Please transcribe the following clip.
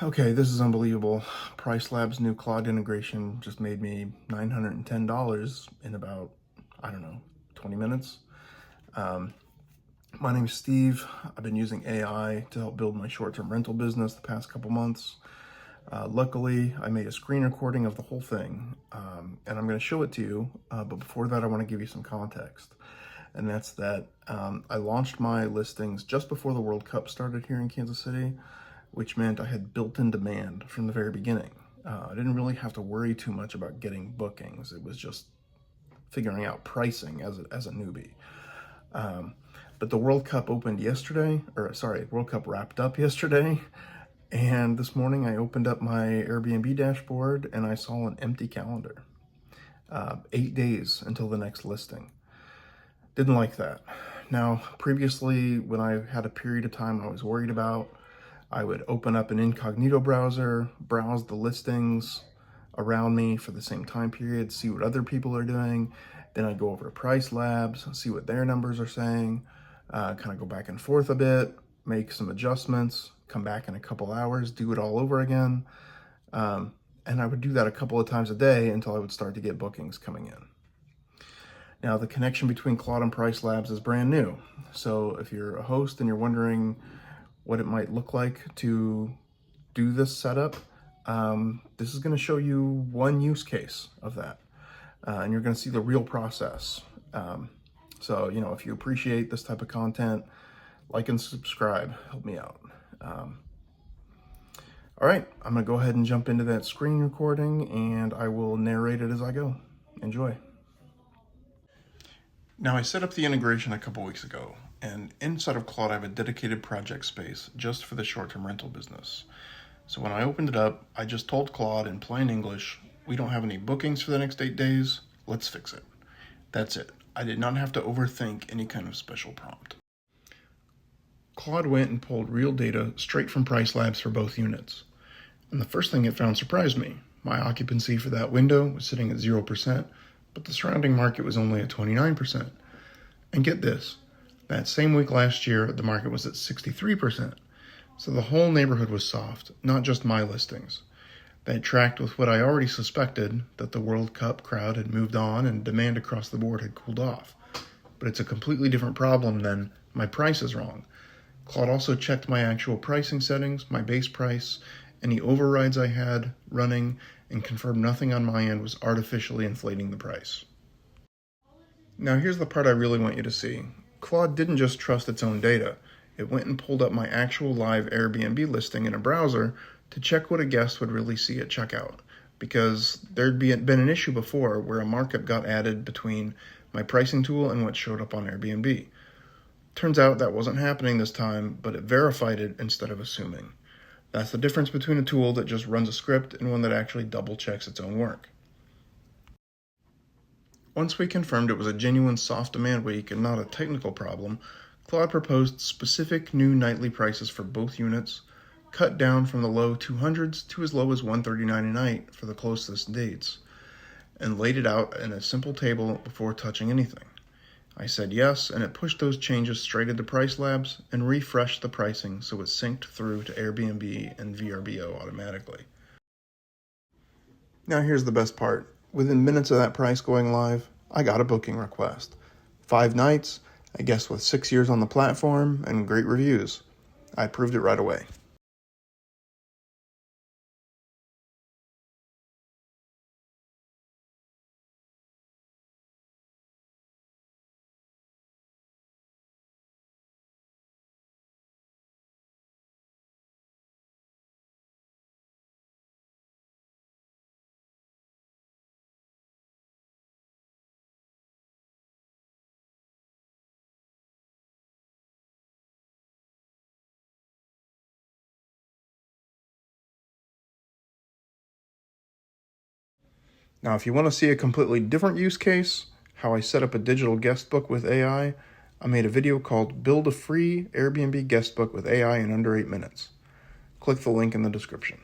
Okay, this is unbelievable. Pricelabs' new Claude integration just made me $910 in about, I don't know, 20 minutes. My name is Steve. I've been using AI to help build my short-term rental business the past couple months. Luckily, I made a screen recording of the whole thing, and I'm going to show it to you. But before that, I want to give you some context. And that's that I launched my listings just before the World Cup started here in Kansas City, which meant I had built-in demand from the very beginning. I didn't really have to worry too much about getting bookings. It was just figuring out pricing as a newbie. But the World Cup opened yesterday, World Cup wrapped up yesterday. And this morning I opened up my Airbnb dashboard and I saw an empty calendar. 8 days until the next listing. Didn't like that. Now, previously, when I had a period of time I was worried about, I would open up an incognito browser, browse the listings around me for the same time period, see what other people are doing. Then I'd go over to Pricelabs, see what their numbers are saying, kind of go back and forth a bit, make some adjustments, come back in a couple hours, do it all over again. And I would do that a couple of times a day until I would start to get bookings coming in. Now, the connection between Claude and Pricelabs is brand new. So if you're a host and you're wondering what it might look like to do this setup, this is going to show you one use case of that. And you're going to see the real process. So, if you appreciate this type of content, like and subscribe, help me out. All right, I'm going to go ahead and jump into that screen recording and I will narrate it as I go. Enjoy. Now, I set up the integration a couple weeks ago, and inside of Claude, I have a dedicated project space just for the short-term rental business. So when I opened it up, I just told Claude in plain English, we don't have any bookings for the next 8 days, let's fix it. That's it. I did not have to overthink any kind of special prompt. Claude went and pulled real data straight from Pricelabs for both units. And the first thing it found surprised me. My occupancy for that window was sitting at 0%, but the surrounding market was only at 29%. And get this, that same week last year, the market was at 63%. So the whole neighborhood was soft, not just my listings. That tracked with what I already suspected, that the World Cup crowd had moved on and demand across the board had cooled off. But it's a completely different problem than my price is wrong. Claude also checked my actual pricing settings, my base price, any overrides I had running, and confirmed nothing on my end was artificially inflating the price. Now here's the part I really want you to see. Claude didn't just trust its own data. It went and pulled up my actual live Airbnb listing in a browser to check what a guest would really see at checkout, because there'd been an issue before where a markup got added between my pricing tool and what showed up on Airbnb. Turns out that wasn't happening this time, but it verified it instead of assuming. That's the difference between a tool that just runs a script and one that actually double checks its own work. Once we confirmed it was a genuine soft demand week and not a technical problem, Claude proposed specific new nightly prices for both units, cut down from the low 200s to as low as $139 a night for the closest dates, and laid it out in a simple table before touching anything. I said yes, and it pushed those changes straight into Pricelabs and refreshed the pricing so it synced through to Airbnb and VRBO automatically. Now here's the best part. Within minutes of that price going live, I got a booking request. 5 nights, I guess with 6 years on the platform and great reviews. I approved it right away. Now, if you want to see a completely different use case, how I set up a digital guest book with AI, I made a video called Build a Free Airbnb Guest Book with AI in Under 8 Minutes. Click the link in the description.